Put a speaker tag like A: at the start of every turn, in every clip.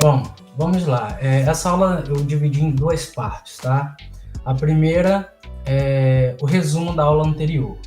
A: Bom, vamos lá. Essa aula eu dividi em duas partes, tá? A primeira é o resumo da aula anterior,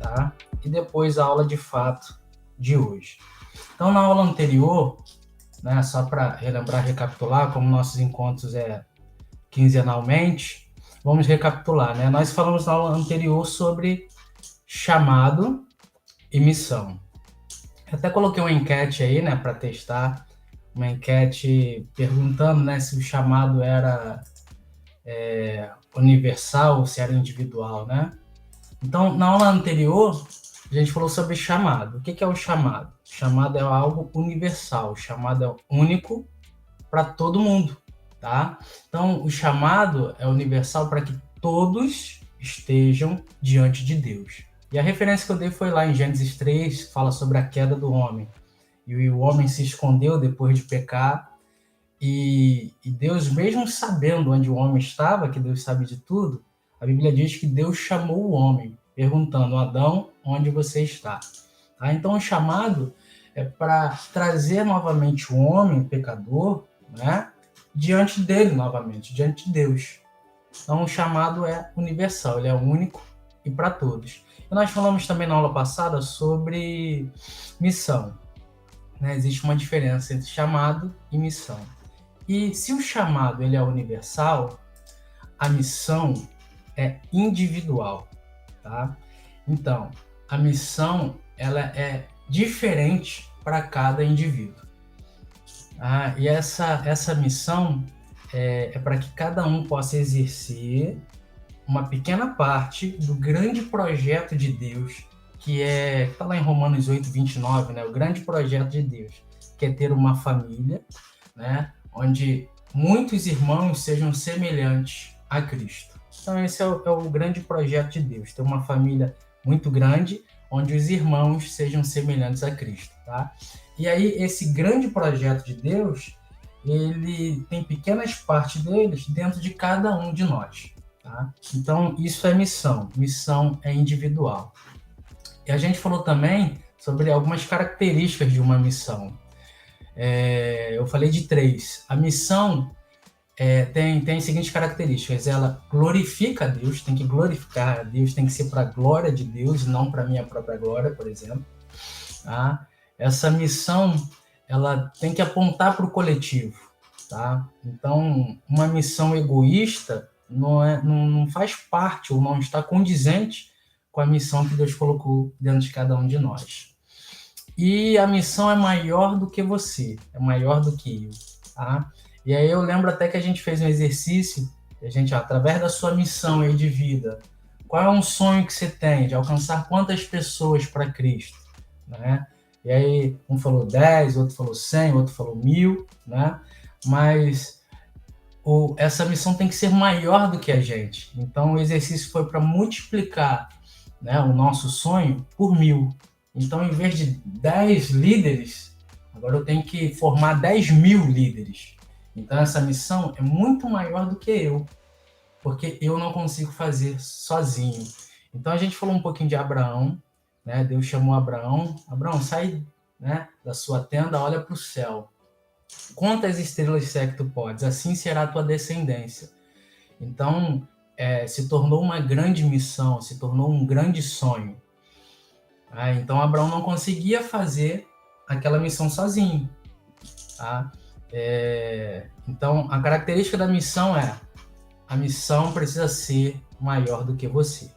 A: tá? E depois a aula de fato de hoje. Então, na aula anterior, né, só para relembrar, recapitular, como nossos encontros quinzenalmente, vamos recapitular, né? Nós falamos na aula anterior sobre chamado e missão. Eu até coloquei uma enquete aí, né, para testar, uma enquete perguntando, né, se o chamado era universal ou se era individual, né? Então, na aula anterior, a gente falou sobre chamado. O que é o chamado? O chamado é algo universal, o chamado é único para todo mundo, tá? Então, o chamado é universal para que todos estejam diante de Deus. E a referência que eu dei foi lá em Gênesis 3, que fala sobre a queda do homem. E o homem se escondeu depois de pecar, e Deus, mesmo sabendo onde o homem estava, que Deus sabe de tudo, a Bíblia diz que Deus chamou o homem, perguntando: Adão, onde você está? Tá? Então, o chamado é para trazer novamente o homem pecador, né, diante dele novamente, diante de Deus. Então, o chamado é universal, ele é único e para todos. E nós falamos também na aula passada sobre missão, né? Existe uma diferença entre chamado e missão. E se o chamado ele é universal, a missão é individual, tá? Então, a missão ela é diferente para cada indivíduo. E essa missão é para que cada um possa exercer uma pequena parte do grande projeto de Deus, que está lá em Romanos 8:29, né? O grande projeto de Deus, que é ter uma família, né, onde muitos irmãos sejam semelhantes a Cristo. Então, esse é o grande projeto de Deus, ter uma família muito grande, onde os irmãos sejam semelhantes a Cristo, tá? E aí, esse grande projeto de Deus, ele tem pequenas partes deles dentro de cada um de nós, tá? Então, isso é missão. Missão é individual. E a gente falou também sobre algumas características de uma missão. Eu falei de 3. A missão tem as seguintes características. Ela glorifica a Deus, tem que glorificar a Deus, tem que ser para a glória de Deus e não para a minha própria glória, por exemplo. Tá? Essa missão ela tem que apontar para o coletivo. Tá? Então, uma missão egoísta não faz parte ou não está condizente com a missão que Deus colocou dentro de cada um de nós. E a missão é maior do que você, é maior do que eu, tá? E aí eu lembro até que a gente fez um exercício, a gente, através da sua missão aí de vida, qual é um sonho que você tem de alcançar quantas pessoas para Cristo, né? E aí um falou 10, outro falou 100, outro falou 1000, né? Mas essa missão tem que ser maior do que a gente. Então o exercício foi para multiplicar, né, o nosso sonho por 1000. Então, em vez de 10 líderes, agora eu tenho que formar 10.000 líderes. Então, essa missão é muito maior do que eu, porque eu não consigo fazer sozinho. Então, a gente falou um pouquinho de Abraão, né? Deus chamou Abraão. Abraão, sai, né, da sua tenda, olha para o céu. Quantas estrelas é que tu podes? Assim será a tua descendência. Então, se tornou uma grande missão, se tornou um grande sonho. Então, Abraão não conseguia fazer aquela missão sozinho. Tá? Então, a característica da missão a missão precisa ser maior do que você.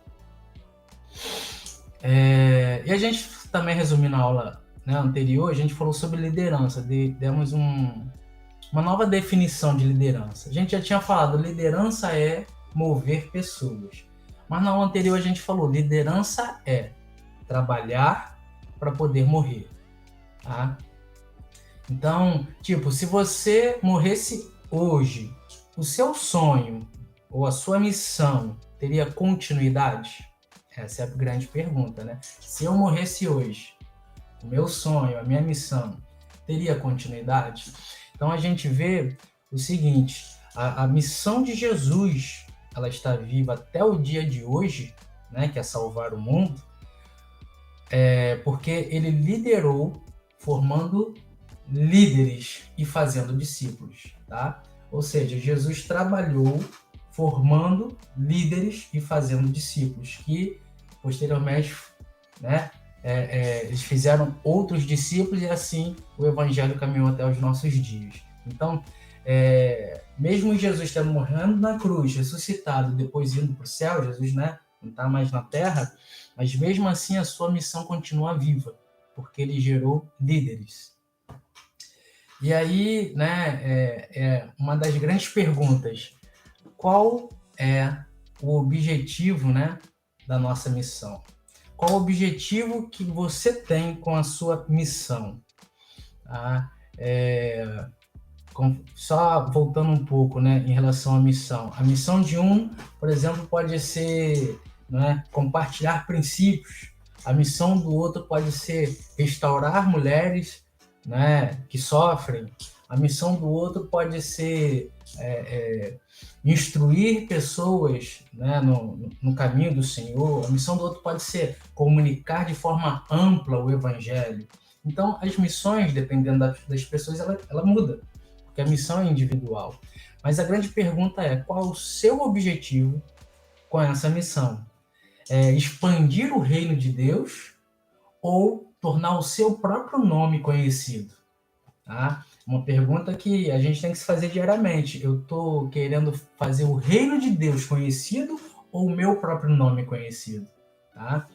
A: E a gente também, resumindo a aula, né, anterior, a gente falou sobre liderança, demos uma nova definição de liderança. A gente já tinha falado, liderança é mover pessoas. Mas na aula anterior a gente falou, liderança é trabalhar para poder morrer, tá? Então, se você morresse hoje, o seu sonho ou a sua missão teria continuidade? Essa é a grande pergunta, né? Se eu morresse hoje, o meu sonho, a minha missão, teria continuidade? Então, a gente vê o seguinte, a missão de Jesus, ela está viva até o dia de hoje, né, que é salvar o mundo, porque ele liderou formando líderes e fazendo discípulos, tá? Ou seja, Jesus trabalhou formando líderes e fazendo discípulos, que posteriormente, né, eles fizeram outros discípulos e assim o evangelho caminhou até os nossos dias. Então, mesmo Jesus tendo morrendo na cruz, ressuscitado, depois indo para o céu, Jesus, né, não está mais na terra, mas mesmo assim a sua missão continua viva, porque ele gerou líderes. E aí, né, uma das grandes perguntas: qual é o objetivo, né, da nossa missão? Qual o objetivo que você tem com a sua missão? Tá? Só voltando um pouco, né, em relação à missão. A missão de um, por exemplo, pode ser, né, compartilhar princípios. A missão do outro pode ser restaurar mulheres, né, que sofrem. A missão do outro pode ser instruir pessoas, né, no caminho do Senhor. A missão do outro pode ser comunicar de forma ampla o Evangelho. Então, as missões, dependendo das pessoas, ela muda, porque a missão é individual. Mas a grande pergunta é: qual é o seu objetivo com essa missão? É expandir o reino de Deus ou tornar o seu próprio nome conhecido? Tá? Uma pergunta que a gente tem que se fazer diariamente. Eu estou querendo fazer o reino de Deus conhecido ou o meu próprio nome conhecido? Tá?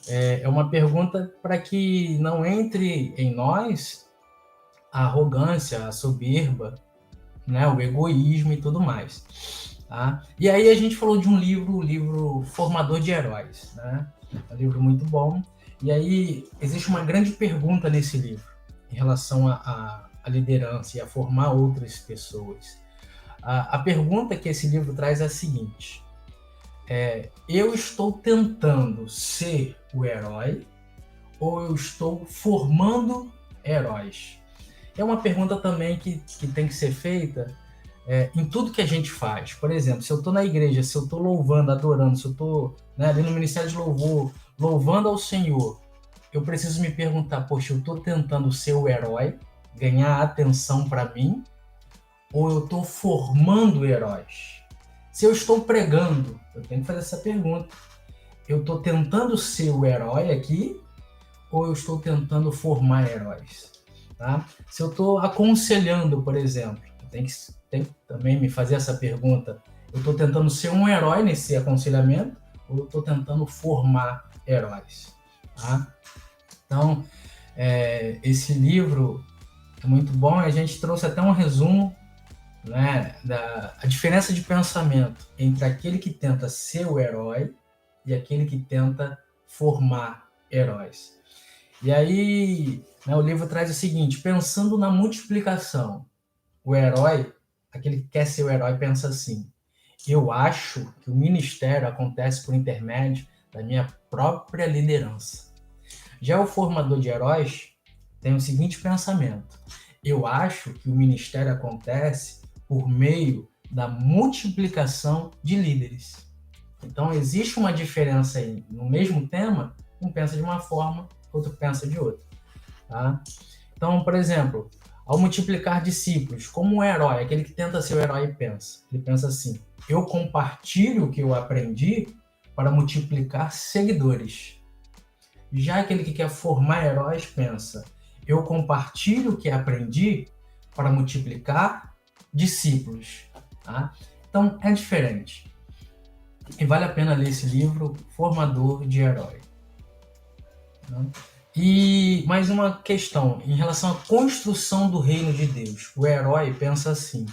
A: É uma pergunta para que não entre em nós a arrogância, a soberba, né, o egoísmo e tudo mais. Tá? E aí a gente falou de um livro, o livro Formador de Heróis. Né? É um livro muito bom. E aí existe uma grande pergunta nesse livro em relação a liderança e a formar outras pessoas. A pergunta que esse livro traz é a seguinte: eu estou tentando ser o herói ou eu estou formando heróis? É uma pergunta também que tem que ser feita em tudo que a gente faz. Por exemplo, se eu estou na igreja, se eu estou louvando, adorando, se eu estou, né, ali no Ministério de Louvor, louvando ao Senhor, eu preciso me perguntar: poxa, eu estou tentando ser o herói, ganhar atenção para mim, ou eu estou formando heróis? Se eu estou pregando, eu tenho que fazer essa pergunta: eu estou tentando ser o herói aqui, ou eu estou tentando formar heróis? Tá? Se eu estou aconselhando, por exemplo, eu tenho que também me fazer essa pergunta: eu estou tentando ser um herói nesse aconselhamento, ou eu estou tentando formar heróis? Tá? Então, esse livro é muito bom. A gente trouxe até um resumo, né, a diferença de pensamento entre aquele que tenta ser o herói e aquele que tenta formar heróis. E aí, né, o livro traz o seguinte: pensando na multiplicação, o herói, aquele que quer ser o herói, pensa assim: eu acho que o ministério acontece por intermédio da minha própria liderança. Já o formador de heróis tem o seguinte pensamento: eu acho que o ministério acontece por meio da multiplicação de líderes. Então, existe uma diferença aí. No mesmo tema, um pensa de uma forma, outro pensa de outra. Tá? Então, por exemplo, ao multiplicar discípulos, como um herói, aquele que tenta ser o herói pensa. Ele pensa assim: eu compartilho o que eu aprendi para multiplicar seguidores. Já aquele que quer formar heróis pensa: eu compartilho o que aprendi para multiplicar discípulos. Tá? Então, é diferente. E vale a pena ler esse livro, Formador de Herói. Tá? E mais uma questão, em relação à construção do reino de Deus. O herói pensa assim: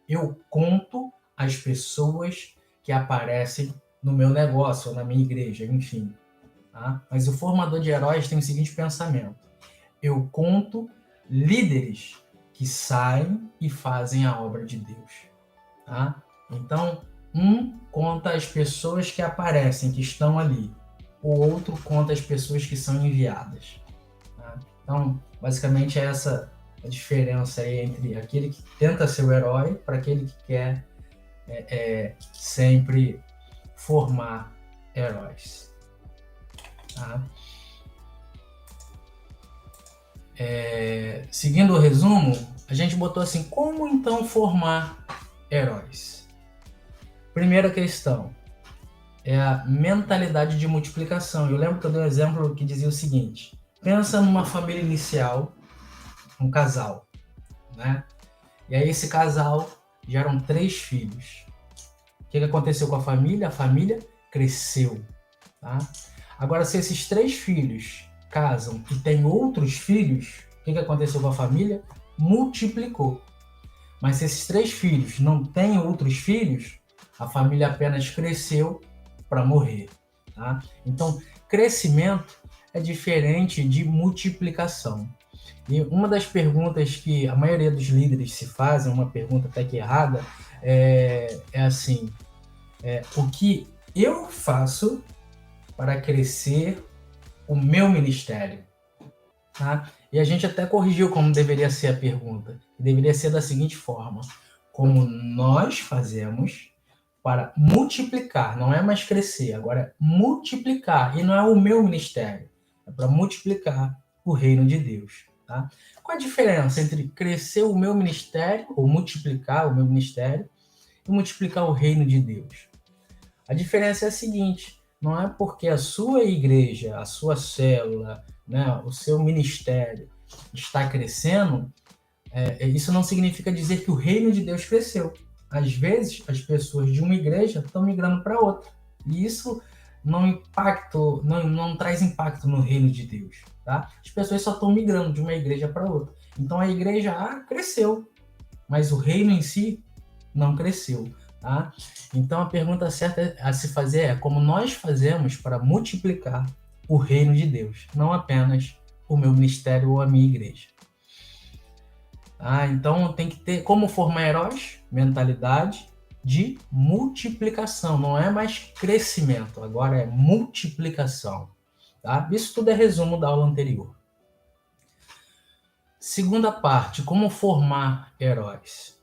A: eu conto as pessoas que aparecem no meu negócio, ou na minha igreja, enfim. Tá? Mas o formador de heróis tem o seguinte pensamento: eu conto líderes que saem e fazem a obra de Deus. Tá? Então, um conta as pessoas que aparecem, que estão ali. O outro conta as pessoas que são enviadas. Tá? Então, basicamente, essa a diferença aí entre aquele que tenta ser o herói para aquele que quer sempre formar heróis. Tá? seguindo o resumo, a gente botou assim, como então formar heróis? Primeira questão é a mentalidade de multiplicação. Eu lembro que eu dei um exemplo que dizia o seguinte: pensa numa família inicial, um casal, né? E aí esse casal geram 3 filhos. O que aconteceu com a família? A família cresceu, tá? Agora, se esses 3 filhos casam e têm outros filhos, o que aconteceu com a família? Multiplicou. Mas se esses 3 filhos não têm outros filhos, a família apenas cresceu para morrer, tá? Então, crescimento é diferente de multiplicação. E uma das perguntas que a maioria dos líderes se fazem, uma pergunta até que errada, é assim: o que eu faço para crescer o meu ministério? Tá? E a gente até corrigiu como deveria ser a pergunta. Deveria ser da seguinte forma: como nós fazemos para multiplicar, não é mais crescer, agora é multiplicar, e não é o meu ministério, é para multiplicar o reino de Deus. Tá? Qual a diferença entre crescer o meu ministério, ou multiplicar o meu ministério, e multiplicar o reino de Deus? A diferença é a seguinte: não é porque a sua igreja, a sua célula, né, o seu ministério está crescendo, isso não significa dizer que o reino de Deus cresceu. Às vezes, as pessoas de uma igreja estão migrando para outra. E isso não traz impacto no reino de Deus. Tá? As pessoas só estão migrando de uma igreja para outra. Então, a igreja A cresceu, mas o reino em si não cresceu. Tá? Então, a pergunta certa a se fazer é como nós fazemos para multiplicar o reino de Deus, não apenas o meu ministério ou a minha igreja. Então, tem que ter como formar heróis, mentalidade de multiplicação, não é mais crescimento, agora é multiplicação. Tá? Isso tudo é resumo da aula anterior. Segunda parte, como formar heróis.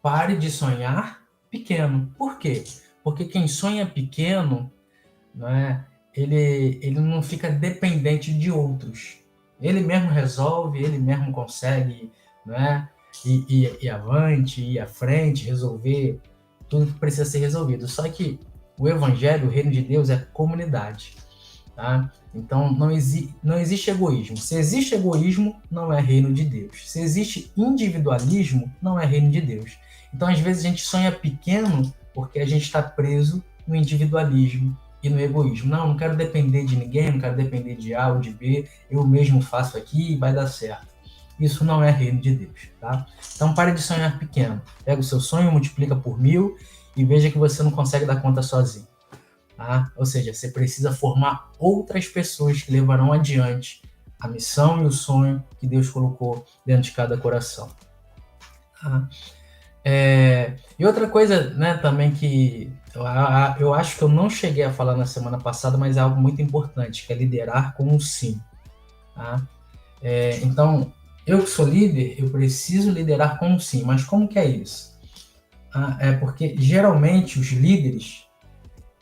A: Pare de sonhar pequeno. Por quê? Porque quem sonha pequeno, né, ele não fica dependente de outros. Ele mesmo resolve, ele mesmo consegue, né, ir avante, ir à frente, resolver tudo que precisa ser resolvido. Só que o evangelho, o reino de Deus é comunidade. Tá? Então, não existe egoísmo. Se existe egoísmo, não é reino de Deus. Se existe individualismo, não é reino de Deus. Então, às vezes, a gente sonha pequeno porque a gente está preso no individualismo e no egoísmo. Não quero depender de ninguém, não quero depender de A ou de B, eu mesmo faço aqui e vai dar certo. Isso não é reino de Deus. Tá? Então, pare de sonhar pequeno. Pega o seu sonho, multiplica por 1000 e veja que você não consegue dar conta sozinho. Tá? Ou seja, você precisa formar outras pessoas que levarão adiante a missão e o sonho que Deus colocou dentro de cada coração. Tá? E outra coisa, né, também que eu acho que eu não cheguei a falar na semana passada, mas é algo muito importante, que é liderar com um sim. Tá? Então, eu que sou líder, eu preciso liderar com um sim. Mas como que é isso? É porque geralmente os líderes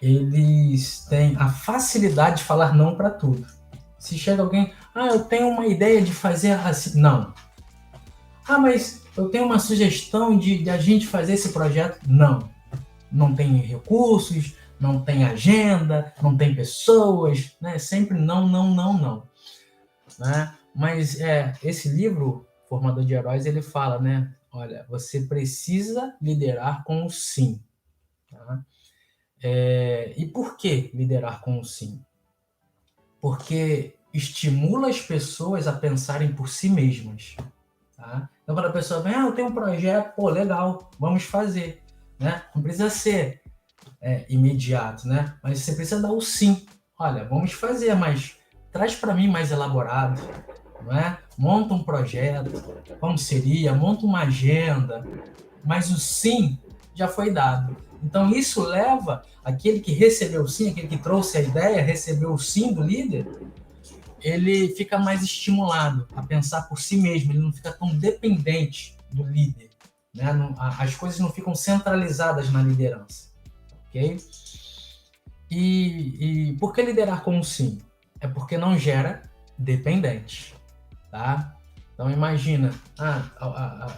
A: eles têm a facilidade de falar não para tudo. Se chega alguém, eu tenho uma ideia de fazer assim, não. Mas eu tenho uma sugestão de a gente fazer esse projeto, não. Não tem recursos, não tem agenda, não tem pessoas, né? Sempre não, não, não, não. Né? Mas esse livro, Formador de Heróis, ele fala, né? Olha, você precisa liderar com o sim. Tá? E por que liderar com o sim? Porque estimula as pessoas a pensarem por si mesmas. Tá? Então, quando a pessoa vem, eu tenho um projeto, legal, vamos fazer. Né? Não precisa ser imediato, né? Mas você precisa dar o sim. Olha, vamos fazer, mas traz para mim mais elaborado. Não é? Monta um projeto, como seria, monta uma agenda, mas o sim já foi dado. Então, isso leva aquele que recebeu o sim, aquele que trouxe a ideia, recebeu o sim do líder, ele fica mais estimulado a pensar por si mesmo, ele não fica tão dependente do líder. Né? As coisas não ficam centralizadas na liderança. Ok? E por que liderar com o sim? É porque não gera dependente. Tá? Então imagina,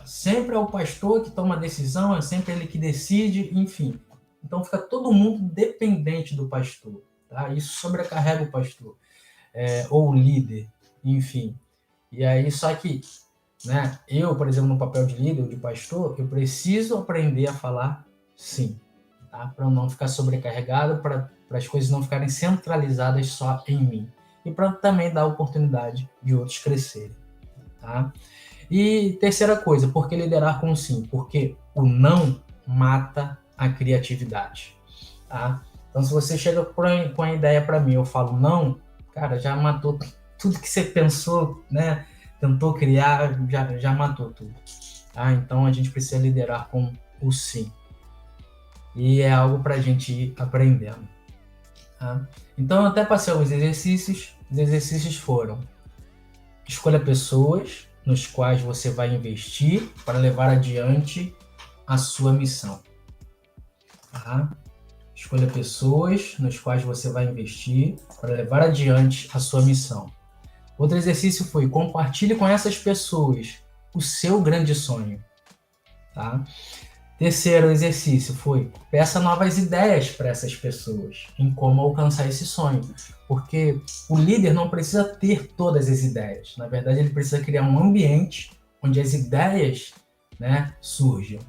A: sempre é o pastor que toma a decisão, é sempre ele que decide, enfim. Então fica todo mundo dependente do pastor, tá? Isso sobrecarrega o pastor, ou o líder, enfim. E aí, só que, né, eu, por exemplo, no papel de líder ou de pastor, eu preciso aprender a falar sim, tá? Para não ficar sobrecarregado, para as coisas não ficarem centralizadas só em mim. E para também dar oportunidade de outros crescerem, tá? E terceira coisa, por que liderar com sim? Porque o não mata a criatividade, tá? Então, se você chega com a ideia para mim, eu falo não, cara, já matou tudo que você pensou, né? Tentou criar, já matou tudo. Tá? Então, a gente precisa liderar com o sim. E é algo para a gente ir aprendendo. Tá? Então, eu até passei alguns exercícios. Os exercícios foram: escolha pessoas nos quais você vai investir para levar adiante a sua missão. Tá? Escolha pessoas nos quais você vai investir para levar adiante a sua missão. Outro exercício foi: compartilhe com essas pessoas o seu grande sonho. Tá? Terceiro exercício foi: peça novas ideias para essas pessoas em como alcançar esse sonho. Porque o líder não precisa ter todas as ideias. Na verdade, ele precisa criar um ambiente onde as ideias, né, surjam.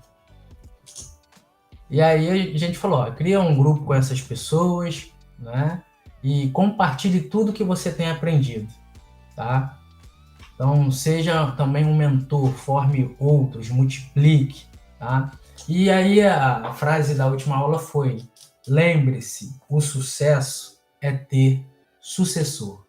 A: E aí a gente falou: cria um grupo com essas pessoas, né, e compartilhe tudo que você tem aprendido. Tá? Então, seja também um mentor, forme outros, multiplique, tá? E aí a frase da última aula foi: lembre-se, o sucesso é ter sucessor.